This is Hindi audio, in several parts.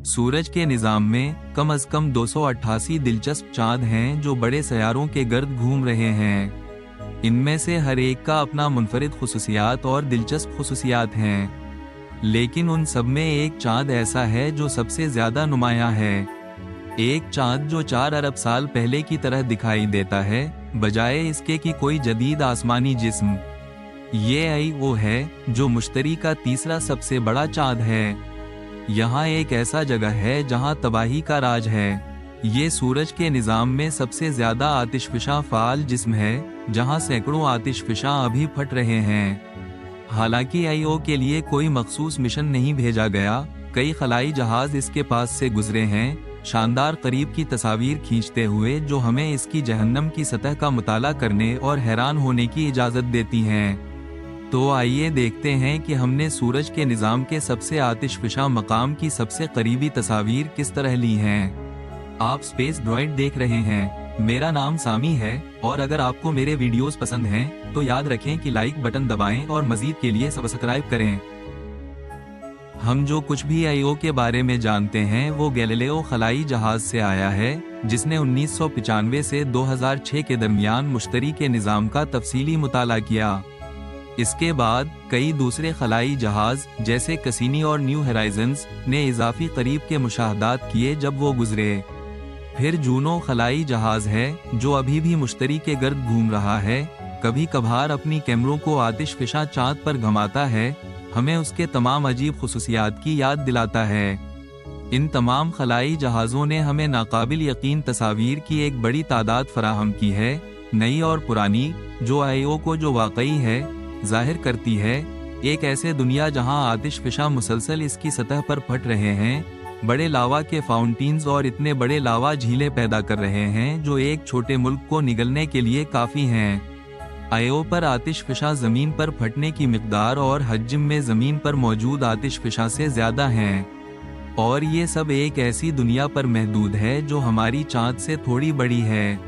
सूरज के निजाम में कम से कम 288 दिलचस्प चांद हैं जो बड़े सैयारों के गर्द घूम रहे हैं। इनमें से हर एक का अपना मुनफरिद खुसूसियात और दिलचस्प खुसूसियात हैं, लेकिन उन सब में एक चांद ऐसा है जो सबसे ज्यादा नुमाया है। एक चांद जो 4 अरब साल पहले की तरह दिखाई देता है, बजाय इसके कि कोई जदीद आसमानी जिस्म। ये IO है जो मुश्तरी का तीसरा सबसे बड़ा चांद है। यहाँ एक ऐसा जगह है जहाँ तबाही का राज है। ये सूरज के निजाम में सबसे ज्यादा आतिशफिशा फाल जिस्म है, जहाँ सैकड़ों आतिशफिशा अभी फट रहे हैं। हालांकि IO के लिए कोई मखसूस मिशन नहीं भेजा गया, कई खलाई जहाज इसके पास से गुजरे हैं, शानदार करीब की तस्वीर खींचते हुए, जो हमें इसकी जहन्नम की सतह का मुताला करने और हैरान होने की इजाजत देती हैं। तो आइए देखते हैं कि हमने सूरज के निजाम के सबसे आतिशफिशा मकाम की सबसे करीबी तस्वीर किस तरह ली हैं। आप स्पेस ड्रॉइड देख रहे हैं। मेरा नाम सामी है और अगर आपको मेरे वीडियोस पसंद हैं तो याद रखें कि लाइक बटन दबाएं और मजीद के लिए सब्सक्राइब करें। हम जो कुछ भी IO के बारे में जानते हैं वो गैलीलियो खलाई जहाज से आया है, जिसने 1995 से 2006 के दरमियान मुश्तरी के निजाम का तफसीली मुताला किया। इसके बाद कई दूसरे खलाई जहाज जैसे कैसिनी और न्यू होराइजन्स ने इजाफी करीब के मुशाहदात किए जब वो गुजरे। फिर जूनो खलाई जहाज है जो अभी भी मुश्तरी के गर्द घूम रहा है, कभी कभार अपनी कैमरों को आतिशफिशा चांद पर घुमाता है, हमें उसके तमाम अजीब खुसूसियात की याद दिलाता है। इन तमाम खलाई जहाज़ों ने हमें नाकाबिल यकीन तस्वीर की एक बड़ी तादाद फराहम की है, नई और पुरानी, जो IO को जो वाकई है जाहिर करती है। एक ऐसे दुनिया जहां आतिशफिशा मुसलसल इसकी सतह पर फट रहे हैं, बड़े लावा के फाउंटेन्स और इतने बड़े लावा झीलें पैदा कर रहे हैं जो एक छोटे मुल्क को निगलने के लिए काफी हैं। IO पर आतिशफिशा जमीन पर फटने की मिकदार और हजम में जमीन पर मौजूद आतिशफिशा से ज्यादा हैं, और ये सब एक ऐसी दुनिया पर महदूद है जो हमारी चांद से थोड़ी बड़ी है।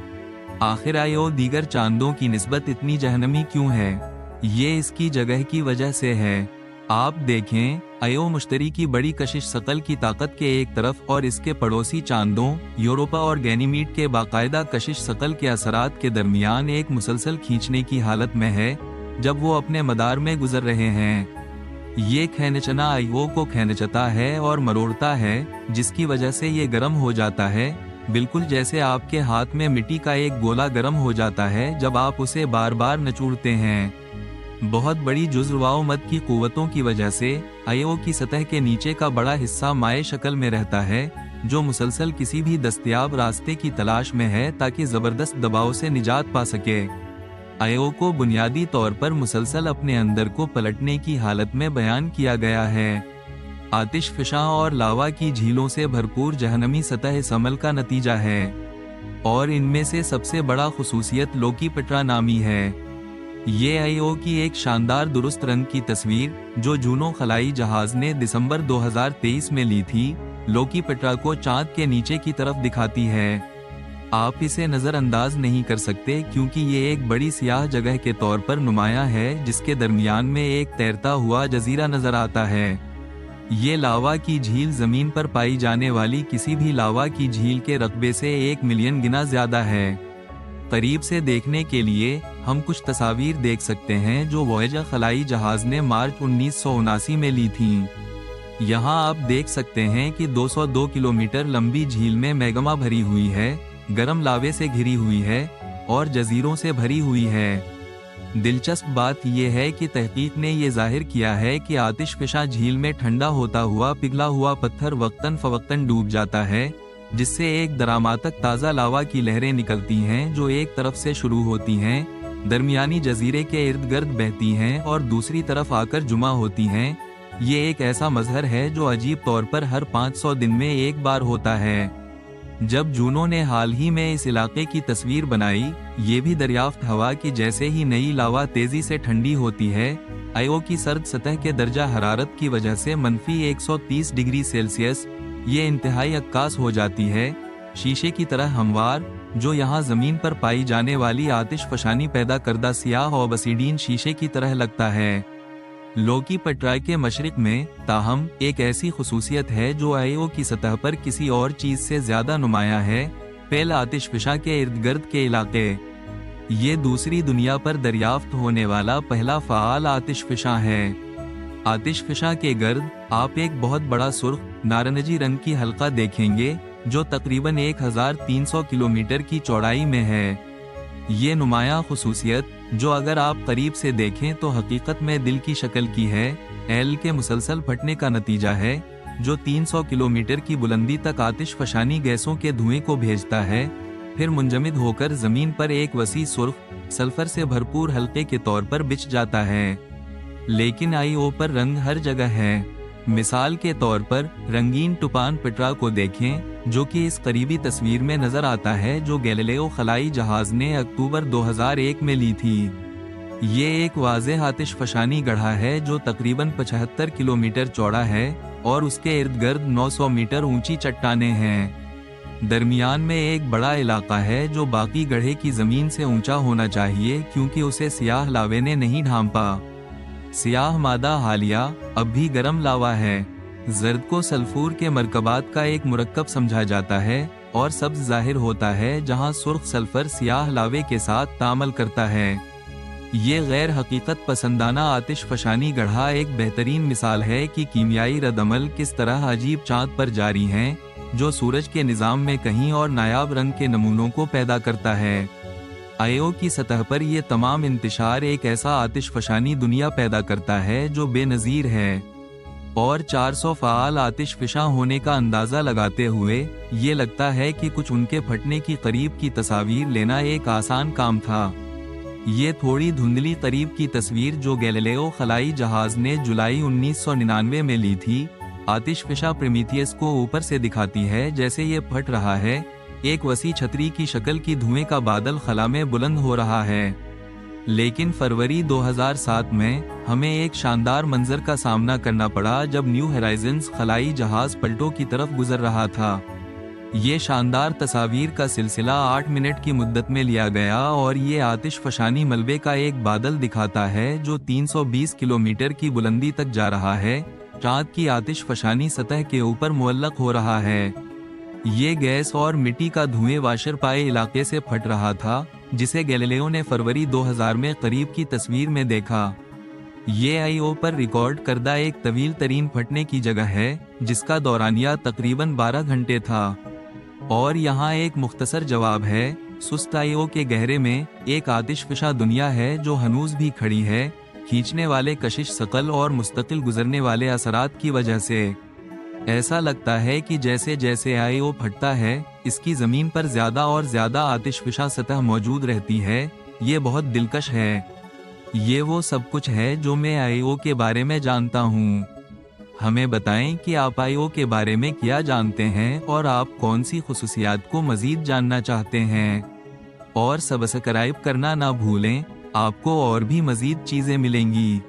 आखिर IO दीगर चांदों की निस्बत इतनी जहन्नमी क्यों है? ये इसकी जगह की वजह से है। आप देखें, IO मुश्तरी की बड़ी कशिश सकल की ताकत के एक तरफ और इसके पड़ोसी चांदों यूरोपा और गैनीमीड के बाकायदा कशिश सकल के असरात के दरमियान एक मुसलसल खींचने की हालत में है जब वो अपने मदार में गुजर रहे हैं। ये खैनचना IO को खैनचता है और मरोड़ता है, जिसकी वजह से ये गर्म हो जाता है, बिल्कुल जैसे आपके हाथ में मिट्टी का एक गोला गर्म हो जाता है जब आप उसे बार बार नचोड़ते हैं। बहुत बड़ी जुज़्वाओ मद की कुव्वतों की वजह से IO की सतह के नीचे का बड़ा हिस्सा माए शक्ल में रहता है, जो मुसलसल किसी भी दस्तयाब रास्ते की तलाश में है ताकि जबरदस्त दबाव से निजात पा सके। IO को बुनियादी तौर पर मुसलसल अपने अंदर को पलटने की हालत में बयान किया गया है। आतिशफिशा और लावा की झीलों से भरपूर जहन्नमी सतह इस अमल का नतीजा है, और इनमें से सबसे बड़ा खुसूसियत लोकी पेट्रा नामी है। ये IO की एक शानदार दुरुस्त रंग की तस्वीर जो जूनो खलाई जहाज ने दिसंबर 2023 में ली थी, लोकी पेट्रा को चांद के नीचे की तरफ दिखाती है। आप इसे नजरअंदाज नहीं कर सकते क्योंकि ये एक बड़ी सियाह जगह के तौर पर नुमाया है जिसके दरमियान में एक तैरता हुआ जजीरा नजर आता है। ये लावा की झील जमीन पर पाई जाने वाली किसी भी लावा की झील के रकबे से 1 मिलियन गुना ज्यादा है। करीब से देखने के लिए हम कुछ तस्वीर देख सकते हैं जो वॉयेजर खलाई जहाज ने मार्च 1979 में ली थीं। यहाँ आप देख सकते हैं कि 202 किलोमीटर लंबी झील में मैग्मा भरी हुई है, गर्म लावे से घिरी हुई है और जजीरों से भरी हुई है। दिलचस्प बात यह है कि तहकीक ने यह जाहिर किया है कि आतिशफिशा झील में ठंडा होता हुआ पिघला हुआ पत्थर वक्तन फवक्तन डूब जाता है, जिससे एक दरामातक ताज़ा लावा की लहरें निकलती हैं जो एक तरफ से शुरू होती हैं, दरमियानी जजीरे के इर्द गिर्द बहती हैं और दूसरी तरफ आकर जुमा होती हैं। ये एक ऐसा मजहर है जो अजीब तौर पर हर 500 दिन में एक बार होता है। जब जूनो ने हाल ही में इस इलाके की तस्वीर बनाई, ये भी दरियाफ्त हवा कि जैसे ही नई लावा तेजी से ठंडी होती है, IO की सर्द सतह के दर्जा हरारत की वजह से -130 डिग्री सेल्सियस ये इंतहाई अक्कास हो जाती है, शीशे की तरह हमवार, जो यहाँ जमीन पर पाई जाने वाली आतिशफशानी पैदा करदा सियाह ऑबसीडियन शीशे की तरह लगता है। लोकी पटराई के मशरिक में ताहम एक ऐसी खुसूसियत है जो आईओ की सतह पर किसी और चीज से ज्यादा नुमाया है। पेल आतिशफिशा के इर्द गिर्द के इलाके। ये दूसरी दुनिया पर दरियाफ्त होने वाला पहला फ़ाल आतिशफिशा है। आतिशफिशा के गर्द आप एक बहुत बड़ा सुर्ख नारंगी रंग की हल्का देखेंगे जो तकरीबन 1300 किलोमीटर की चौड़ाई में है। ये नुमाया खुसूसियत जो अगर आप करीब से देखें तो हकीकत में दिल की शक्ल की है, एल के मुसलसल फटने का नतीजा है जो 300 किलोमीटर की बुलंदी तक आतिशफशानी गैसों के धुएं को भेजता है, फिर मुंजमद होकर जमीन पर एक वसी सुर्ख सल्फर से भरपूर हल्के के तौर पर बिछ जाता है। लेकिन आईओ पर रंग हर जगह है। मिसाल के तौर पर रंगीन टुपान पिट्रा को देखें जो कि इस करीबी तस्वीर में नजर आता है जो गैलीलियो खलाई जहाज ने अक्टूबर 2001 में ली थी। ये एक वाज़ेह आतिशफशानी गड्ढा है जो तकरीबन 75 किलोमीटर चौड़ा है और उसके इर्द गिर्द 900 मीटर ऊंची चट्टानें हैं। दरमियान में एक बड़ा इलाका है जो बाकी गड्ढे की जमीन से ऊंचा होना चाहिए क्योंकि उसे सियाह लावे ने नहीं ढांपा। सियाह मादा हालिया अब भी गर्म लावा है। जर्द को सल्फूर के मरकबात का एक मुरक्कब समझा जाता है और सब्ज जाहिर होता है जहां सुर्ख सल्फर सियाह लावे के साथ तामल करता है। ये गैर हकीकत पसंदाना आतिशफशानी गड्ढा एक बेहतरीन मिसाल है कि कीमियाई रद्दअमल किस तरह अजीब चाँद पर जारी हैं जो सूरज के निज़ाम में कहीं और नायाब रंग के नमूनों को पैदा करता है। आईओ की सतह पर यह तमाम इंतशार एक ऐसा आतिशफशानी दुनिया पैदा करता है जो बेनज़ीर है और 400 फ़ाल आतिशफिशा होने का अंदाज़ा लगाते हुए ये लगता है कि कुछ उनके फटने की करीब की तस्वीर लेना एक आसान काम था। ये थोड़ी धुंधली करीब की तस्वीर जो गैलीलियो खलाई जहाज ने जुलाई 1999 में ली थी आतिशफिशा प्रोमीथियस को ऊपर से दिखाती है जैसे ये फट रहा है, एक वसी छतरी की शक्ल की धुएं का बादल खला में बुलंद हो रहा है। लेकिन फरवरी 2007 में हमें एक शानदार मंजर का सामना करना पड़ा जब न्यू होराइजन्स खलाई जहाज पलटों की तरफ गुजर रहा था। ये शानदार तस्वीर का सिलसिला 8 मिनट की मुद्दत में लिया गया और ये आतिशफशानी मलबे का एक बादल दिखाता है जो 320 किलोमीटर की बुलंदी तक जा रहा है, चाँद की आतिशफशानी सतह के ऊपर मुअल्लक हो रहा है। ये गैस और मिट्टी का धुएं वाशर पाए इलाके से फट रहा था जिसे गैलीलियो ने फरवरी 2000 में करीब की तस्वीर में देखा। ये आईओ पर रिकॉर्ड करदा एक तवील तरीन फटने की जगह है जिसका दौरानिया तकरीबन 12 घंटे था। और यहाँ एक मुख्तसर जवाब है, सुस्त आईओ के गहरे में एक आतिशफिशा दुनिया है जो हनूज भी खड़ी है, खींचने वाले कशिश सकल और मुस्तकिल गुजरने वाले असरात की वजह से। ऐसा लगता है कि जैसे जैसे आईओ फटता है इसकी जमीन पर ज्यादा और ज्यादा आतिशफिशा सतह मौजूद रहती है। ये बहुत दिलकश है। ये वो सब कुछ है जो मैं आईओ के बारे में जानता हूँ। हमें बताएं कि आप आईओ के बारे में क्या जानते हैं और आप कौन सी खुसूसियात को मजीद जानना चाहते हैं। और सब्सक्राइब करना ना भूलें, आपको और भी मजीद चीजें मिलेंगी।